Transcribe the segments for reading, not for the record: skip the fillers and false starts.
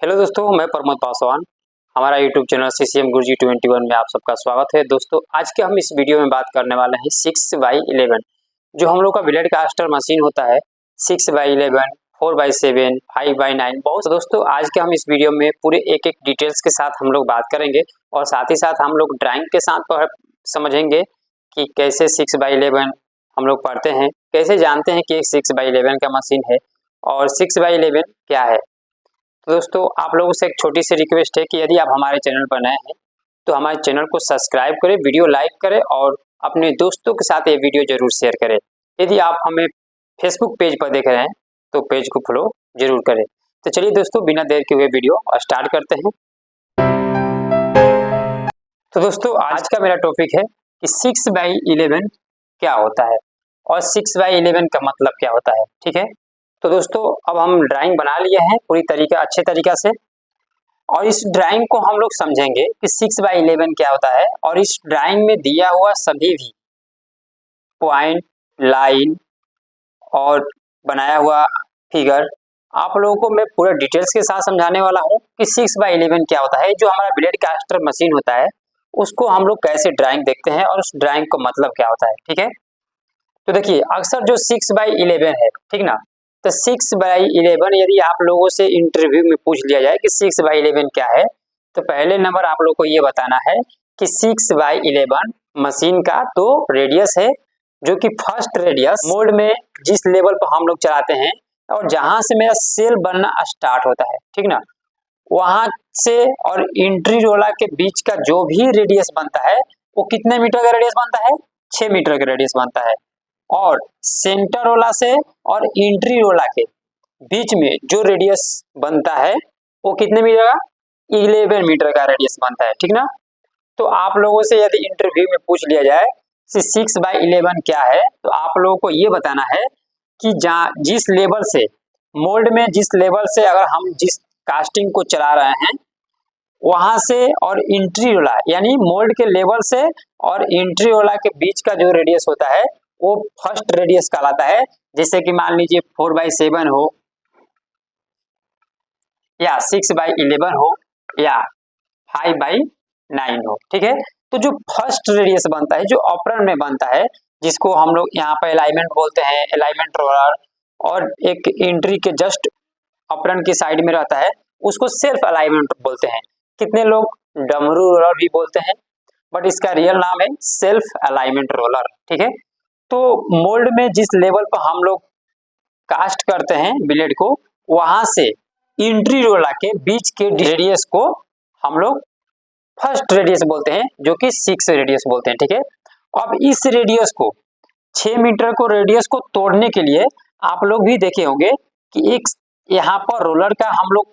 Hello दोस्तों, मैं प्रमोद पासवान। हमारा यूट्यूब चैनल CCM गुरुजी 21 में आप सबका स्वागत है। दोस्तों, आज के हम इस वीडियो में बात करने वाले हैं 6x11 जो हम लोग का ब्लेड कास्टर मशीन होता है। 6x11, 4x7, 5x9 बहुत। दोस्तों, आज के हम इस वीडियो में पूरे एक एक डिटेल्स के साथ हम लोग बात करेंगे और साथ ही साथ हम लोग ड्राइंग के साथ समझेंगे कि कैसे 6x11 हम लोग पढ़ते हैं, कैसे जानते हैं कि 6x11 का मशीन है और 6x11 क्या है। तो दोस्तों, आप लोगों से एक छोटी सी रिक्वेस्ट है कि यदि आप हमारे चैनल पर नए हैं तो हमारे चैनल को सब्सक्राइब करें, वीडियो लाइक करें और अपने दोस्तों के साथ ये वीडियो जरूर शेयर करें। यदि आप हमें फेसबुक पेज पर देख रहे हैं तो पेज को फॉलो जरूर करें। तो चलिए दोस्तों, बिना देर के हुए वीडियो स्टार्ट करते हैं। तो दोस्तों, आज का मेरा टॉपिक है कि 6x11 क्या होता है और 6x11 का मतलब क्या होता है। ठीक है, तो दोस्तों अब हम ड्राइंग बना लिए हैं पूरी अच्छे तरीका से और इस ड्राइंग को हम लोग समझेंगे कि 6x11 क्या होता है और इस ड्राइंग में दिया हुआ सभी भी पॉइंट, लाइन और बनाया हुआ फिगर आप लोगों को मैं पूरा डिटेल्स के साथ समझाने वाला हूं कि 6x11 क्या होता है। जो हमारा ब्लेड कास्टर मशीन होता है उसको हम लोग कैसे ड्राइंग देखते हैं और उस ड्राइंग का मतलब क्या होता है। ठीक है, तो देखिए अक्सर जो 6x11 है, ठीक ना, तो 6x11 यदि आप लोगों से इंटरव्यू में पूछ लिया जाए कि 6x11 क्या है तो पहले नंबर आप लोग को ये बताना है कि 6x11 मशीन का तो रेडियस है, जो कि फर्स्ट रेडियस मोल्ड में जिस लेवल पर हम लोग चलाते हैं और जहां से मेरा सेल बनना स्टार्ट होता है, ठीक ना, वहां से और एंट्री रोला के बीच का जो भी रेडियस बनता है वो कितने मीटर का रेडियस बनता है, 6 मीटर का रेडियस बनता है। और सेंटर रोला से और एंट्री रोला के बीच में जो रेडियस बनता है वो कितने मीटर का, 11 मीटर का रेडियस बनता है। ठीक ना, तो आप लोगों से यदि इंटरव्यू में पूछ लिया जाए कि 6x11 क्या है तो आप लोगों को ये बताना है कि जिस लेवल से मोल्ड में जिस लेवल से अगर हम जिस कास्टिंग को चला रहे हैं वहां से और एंट्री रोला यानी मोल्ड के लेवल से और एंट्री रोला के बीच का जो रेडियस होता है वो फर्स्ट रेडियस कहलाता है। जैसे कि मान लीजिए 4x7 हो या 6x11 हो या 5x9 हो। ठीक है, तो जो फर्स्ट रेडियस बनता है, जो ऑपरेंट में बनता है, जिसको हम लोग यहाँ पर अलाइनमेंट बोलते हैं, अलाइनमेंट रोलर, और एक एंट्री के जस्ट ऑपरेंट की साइड में रहता है उसको सेल्फ अलाइनमेंट बोलते हैं। कितने लोग डमरू रोलर भी बोलते हैं, बट इसका रियल नाम है सेल्फ अलाइनमेंट रोलर। ठीक है, तो मोल्ड में जिस लेवल पर हम लोग कास्ट करते हैं ब्लेड को वहां से एंट्री रोला के बीच के रेडियस को हम लोग फर्स्ट रेडियस बोलते हैं, जो कि 6 रेडियस बोलते हैं। ठीक है, अब इस रेडियस को 6 मीटर को रेडियस को तोड़ने के लिए आप लोग भी देखे होंगे कि एक यहाँ पर रोलर का हम लोग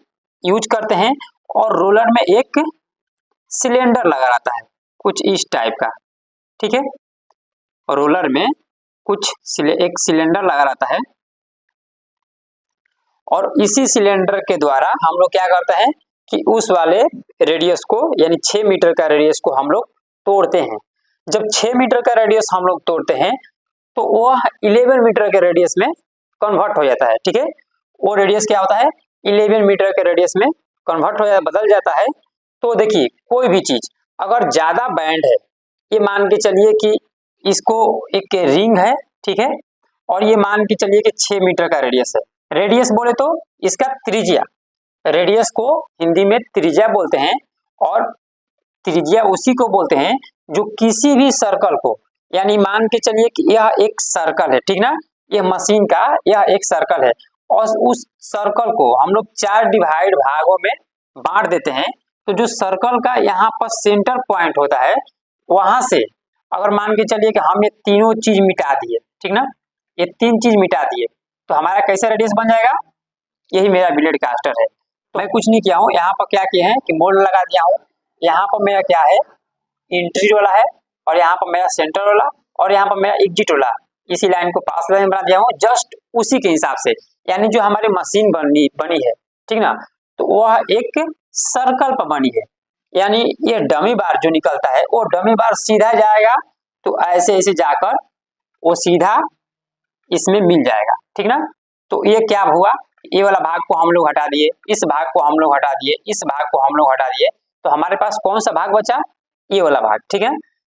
यूज करते हैं और रोलर में एक सिलेंडर लगा रहता है कुछ इस टाइप का। ठीक है, रोलर में एक सिलेंडर लगा रहता है और इसी सिलेंडर के द्वारा हम लोग क्या करते हैं कि उस वाले रेडियस को यानी 6 मीटर का रेडियस को हम लोग तोड़ते हैं। जब 6 मीटर का रेडियस हम लोग तोड़ते हैं तो वह 11 मीटर के रेडियस में कन्वर्ट हो जाता है। ठीक है, वो रेडियस क्या होता है, 11 मीटर के रेडियस में कन्वर्ट हो जाता, बदल जाता है। तो देखिए कोई भी चीज अगर ज्यादा बैंड है, ये मान के चलिए कि इसको एक रिंग है, ठीक है, और ये मान के चलिए कि 6 मीटर का रेडियस है। रेडियस बोले तो इसका त्रिज्या, रेडियस को हिंदी में त्रिज्या बोलते हैं और त्रिज्या उसी को बोलते हैं जो किसी भी सर्कल को, यानी मान के चलिए कि यह एक सर्कल है, ठीक ना, यह मशीन का यह एक सर्कल है और उस सर्कल को हम लोग 4 डिवाइड भागों में बांट देते हैं। तो जो सर्कल का यहाँ पर सेंटर पॉइंट होता है वहां से अगर मान के चलिए कि हम ये तीनों चीज मिटा दिए, ठीक ना, ये 3 चीज मिटा दिए तो हमारा कैसा रेडियस बन जाएगा, यही मेरा ब्लेड कास्टर है। तो मैं कुछ नहीं किया हूँ, यहाँ पर क्या किया है कि मोल्ड लगा दिया हूँ। यहाँ पर मेरा क्या है, एंट्री वाला है और यहाँ पर मेरा सेंटर वाला और यहाँ पर मेरा एग्जिट वाला, इसी लाइन को पास लाइन बना दिया हूँ जस्ट उसी के हिसाब से, यानी जो हमारी मशीन बनी है, ठीक ना, तो वह एक सर्कल पर बनी है। यानी ये डमी बार जो निकलता है वो डमी बार सीधा जाएगा तो ऐसे ऐसे जाकर वो सीधा इसमें मिल जाएगा। ठीक ना, तो ये क्या हुआ ये वाला भाग को हम लोग हटा दिए, इस भाग को हम लोग हटा दिए, इस भाग को हम लोग हटा दिए, तो हमारे पास कौन सा भाग बचा? ये वाला भाग, ठीक है।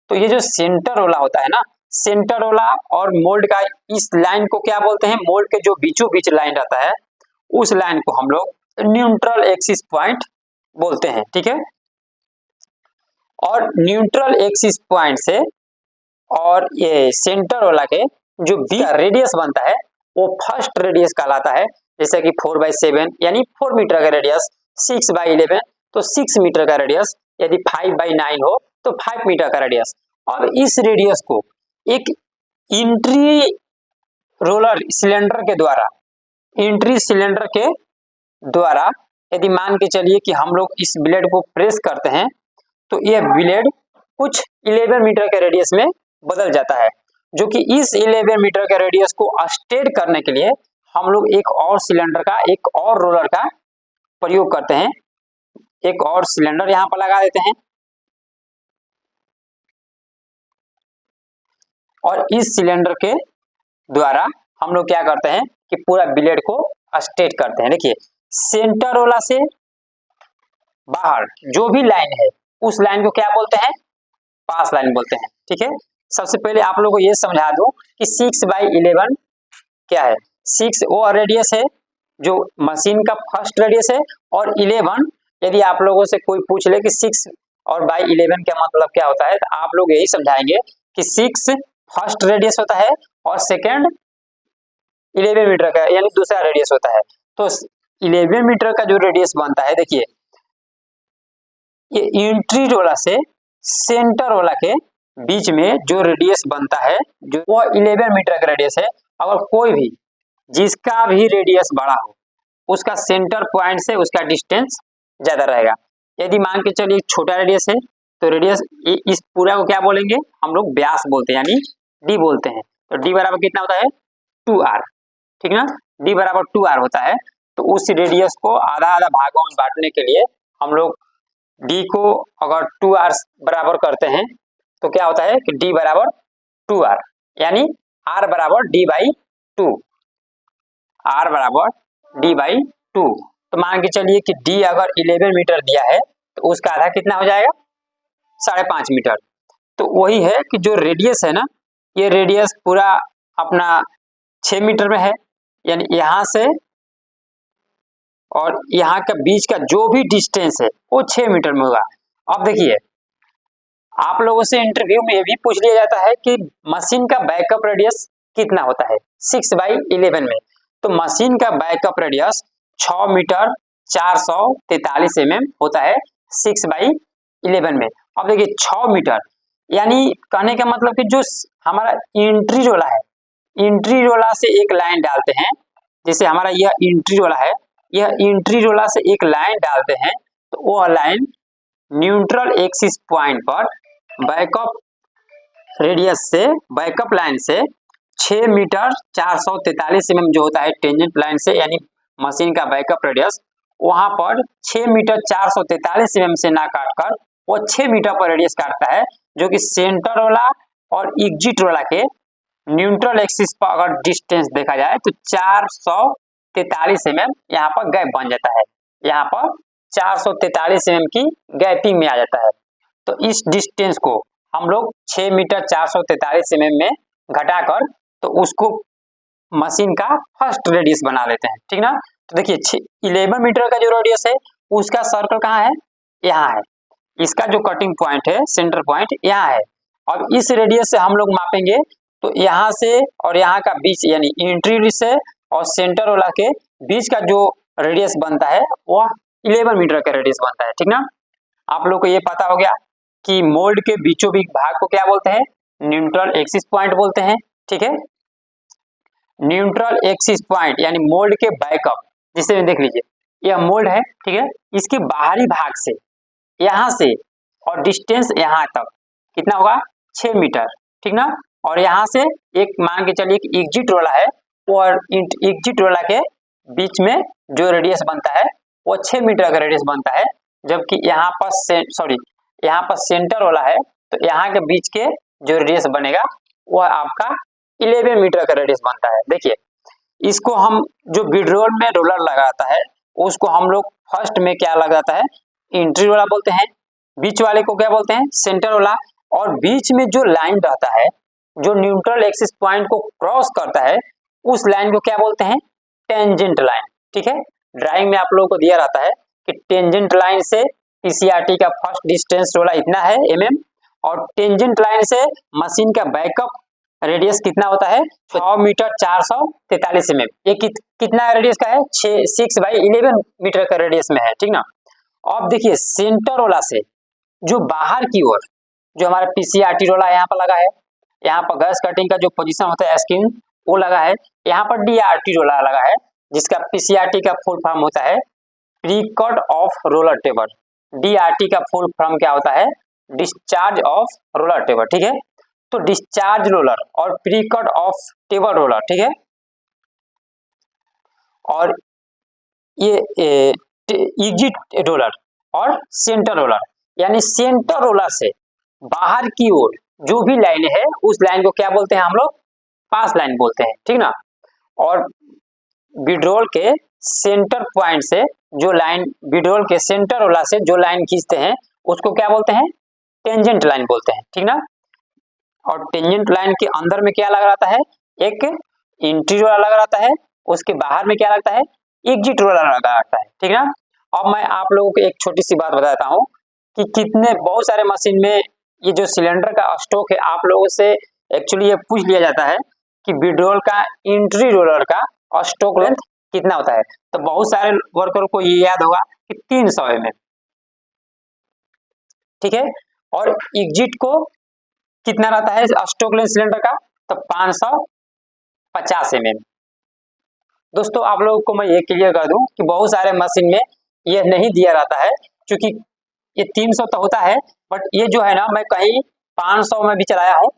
तो ये जो सेंटर वाला होता है ना, सेंटर वाला और मोल्ड का इस लाइन को क्या बोलते हैं? मोल्ड के जो बीचों बीच लाइन रहता है उस लाइन को हम लोग न्यूट्रल एक्सिस पॉइंट बोलते हैं, ठीक है। और न्यूट्रल एक्सिस पॉइंट से और ये सेंटर वाला के जो बी का रेडियस बनता है वो फर्स्ट रेडियस कहलाता है। जैसे कि 4/7 यानी 4 मीटर का रेडियस, 6/11 तो 6 मीटर का रेडियस, यदि 5/9 हो तो 5 मीटर का रेडियस। और इस रेडियस को एक इंट्री रोलर सिलेंडर के द्वारा, इंट्री सिलेंडर के द्वारा यदि मान के चलिए कि हम लोग इस ब्लेड को प्रेस करते हैं तो यह ब्लेड कुछ 11 मीटर के रेडियस में बदल जाता है, जो कि इस 11 मीटर के रेडियस को स्टेट करने के लिए हम लोग एक और सिलेंडर का, एक और रोलर का प्रयोग करते हैं। एक और सिलेंडर यहाँ पर लगा देते हैं और इस सिलेंडर के द्वारा हम लोग क्या करते हैं कि पूरा ब्लेड को स्ट्रेट करते हैं। देखिए सेंटर वाला से बाहर जो भी लाइन है उस लाइन को क्या बोलते हैं? पास लाइन बोलते हैं, ठीक है। सबसे पहले आप लोगों को ये समझा दूं कि 6/11 क्या है। 6 वो रेडियस है जो मशीन का फर्स्ट रेडियस है, और 11 यदि आप लोगों से कोई पूछ ले कि 6 और बाई 11 का मतलब क्या होता है तो आप लोग यही समझाएंगे कि 6 फर्स्ट रेडियस होता है और सेकेंड 11 मीटर का यानी दूसरा रेडियस होता है। तो 11 मीटर का जो रेडियस बनता है, देखिए ये इंट्री रोला से सेंटर वाला के बीच में जो रेडियस बनता है जो वो 11 मीटर का रेडियस है। अगर कोई भी जिसका भी रेडियस बड़ा हो उसका सेंटर पॉइंट से उसका डिस्टेंस ज्यादा रहेगा। यदि मान के चलिए छोटा रेडियस है तो रेडियस इस पूरा को क्या बोलेंगे हम लोग? व्यास बोलते हैं, यानी डी बोलते हैं। तो डी बराबर कितना होता है? 2r, ठीक ना। डी बराबर 2r होता है। तो उस रेडियस को आधा आधा भागों में बांटने के लिए हम लोग डी को अगर 2r बराबर करते हैं तो क्या होता है कि डी बराबर 2r, यानी r बराबर d/2, r बराबर d/2। तो मान के चलिए कि d अगर 11 मीटर दिया है तो उसका आधा कितना हो जाएगा? 5.5 मीटर। तो वही है कि जो रेडियस है ना, ये रेडियस पूरा अपना 6 मीटर में है, यानी यहाँ से और यहाँ का बीच का जो भी डिस्टेंस है वो 6 मीटर में होगा। अब देखिए आप लोगों से इंटरव्यू में ये भी पूछ लिया जाता है कि मशीन का बैकअप रेडियस कितना होता है 6/11 में। तो मशीन का बैकअप रेडियस 6 मीटर 443 mm होता है 6/11 में। अब देखिए 6 मीटर यानी कहने का मतलब कि जो हमारा इंट्री रोला है, इंट्री रोला से एक लाइन डालते हैं, जैसे हमारा यह इंट्री रोला है, यह इंट्री रोला से एक लाइन डालते हैं तो वह लाइन न्यूट्रल एक्सिस पॉइंट पर बैकअप रेडियस से, बैकअप लाइन से 6 मीटर 443 mm जो होता है टेंजेंट लाइन से, यानी मशीन का बैकअप रेडियस, वहां पर 6 मीटर 443 mm से ना काटकर वो 6 मीटर पर रेडियस काटता है, जो कि सेंटर वाला और एग्जिट वाला के न्यूट्रल एक्सिस पर अगर डिस्टेंस देखा जाए तो 443 mm यहाँ पर गैप बन जाता है। यहाँ पर 443 mm की गैपिंग में आ जाता है। तो इस डिस्टेंस को हम लोग 6 मीटर 443 mm में घटाकर तो उसको मशीन का फर्स्ट रेडियस बना लेते हैं, ठीक ना। तो देखिए 11 मीटर का जो रेडियस है उसका सर्कल कहाँ है? यहाँ है। इसका जो कटिंग पॉइंट है, सेंटर पॉइंट यहाँ है। अब इस रेडियस से हम लोग मापेंगे तो यहाँ से और यहाँ का बीच यानी इंट्री से और सेंटर वाला के बीच का जो रेडियस बनता है वह 11 मीटर का रेडियस बनता है, ठीक ना। आप लोग को ये पता हो गया कि मोल्ड के बीचों बीच भाग को क्या बोलते हैं? न्यूट्रल एक्सिस पॉइंट बोलते हैं, ठीक है। न्यूट्रल एक्सिस पॉइंट यानी मोल्ड के बैकअप, जिसे देख लीजिए यह मोल्ड है, ठीक है। इसके बाहरी भाग से यहाँ से और डिस्टेंस यहाँ तक कितना होगा? 6 मीटर, ठीक ना। और यहाँ से एक मान के चलिए कि एग्जिट वाला है और एग्जिट वाला के बीच में जो रेडियस बनता है वो 6 मीटर का रेडियस बनता है, जबकि यहाँ पर यहाँ पर सेंटर वाला है तो यहाँ के बीच के जो रेडियस बनेगा वह आपका 11 मीटर का रेडियस बनता है। देखिए इसको हम जो विड्रॉल में रोलर लगाता है उसको हम लोग फर्स्ट में क्या लगाता है, एंट्री वाला बोलते हैं, बीच वाले को क्या बोलते हैं, सेंटर वाला, और बीच में जो लाइन रहता है जो न्यूट्रल एक्सिस पॉइंट को क्रॉस करता है उस लाइन को क्या बोलते हैं, टेंजेंट लाइन। ठीक है, ड्राइंग में आप लोगों को दिया रहता है कि टेंजेंट लाइन से पीसीआरटी का फर्स्ट डिस्टेंस वाला इतना है mm, और टेंजेंट लाइन से मशीन का बैकअप रेडियस कितना होता है, 6 मीटर 443 mm। ये कितना रेडियस का है, 6/11 मीटर का रेडियस में है। ठीक ना। अब देखिए सेंटर वाला से जो बाहर की ओर जो हमारा पीसीआरटी रोला यहाँ पर लगा है, यहाँ पर गैस कटिंग का जो पोजीशन होता है स्किन वो लगा है, यहाँ पर डीआरटी रोला लगा है जिसका पीसीआरटी का फुल फॉर्म होता है प्री कट ऑफ रोलर टेबर। डीआरटी का फुल फॉर्म क्या होता है, डिस्चार्ज ऑफ रोलर टेबर। ठीक है, तो डिस्चार्ज रोलर और प्री कट ऑफ टेबर रोलर। ठीक है, और ये एग्जिट रोलर और सेंटर रोलर, यानी सेंटर रोलर से बाहर की ओर जो भी लाइन है उस लाइन को क्या बोलते हैं हम लोग, पास लाइन बोलते हैं। ठीक ना। और विड्रॉल के सेंटर पॉइंट से जो लाइन, विड्रॉल के सेंटर वाला से जो लाइन खींचते हैं उसको क्या बोलते हैं, टेंजेंट लाइन बोलते हैं। ठीक ना। और टेंजेंट लाइन के अंदर में क्या लगा रहता है, एक एंट्री वाला लगा रहता है, उसके बाहर में क्या लगता है, एग्जिट वाला लगा रहता है। ठीक ना। अब मैं आप लोगों को एक छोटी सी बात बताता हूँ कि कितने बहुत सारे मशीन में ये जो सिलेंडर का स्टॉक है आप लोगों से एक्चुअली ये पूछ लिया जाता है कि विड्रॉल का एंट्री रोलर का स्टॉक लेंथ कितना होता है, तो बहुत सारे वर्कर को ये याद होगा कि 300 mm। ठीक है, और एग्जिट को कितना रहता है स्टॉक लेंथ सिलेंडर का, तो 550 mm। दोस्तों आप लोगों को मैं ये क्लियर कर दूं कि बहुत सारे मशीन में ये नहीं दिया रहता है, क्योंकि ये 300 तो होता है, बट ये जो है ना मैं कहीं 500 में भी चलाया हूँ,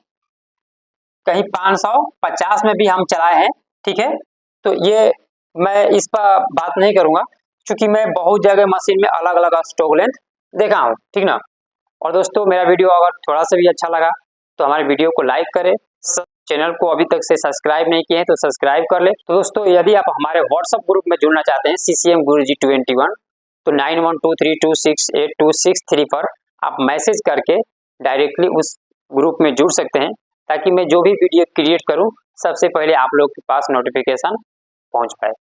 कहीं 550 में भी हम चलाए हैं। ठीक है, तो ये मैं इस पर बात नहीं करूंगा क्योंकि मैं बहुत जगह मशीन में अलग अलग स्टॉक लेंथ देखा हूँ। ठीक ना। और दोस्तों मेरा वीडियो अगर थोड़ा सा भी अच्छा लगा तो हमारे वीडियो को लाइक करें, चैनल को अभी तक से सब्सक्राइब नहीं किए हैं तो सब्सक्राइब कर ले। तो दोस्तों यदि आप हमारे व्हाट्सएप ग्रुप में जुड़ना चाहते हैं CCM गुरुजी 21, तो 9123268263 पर आप मैसेज करके डायरेक्टली उस ग्रुप में जुड़ सकते हैं, ताकि मैं जो भी वीडियो क्रिएट करूं सबसे पहले आप लोग के पास नोटिफिकेशन पहुंच पाए।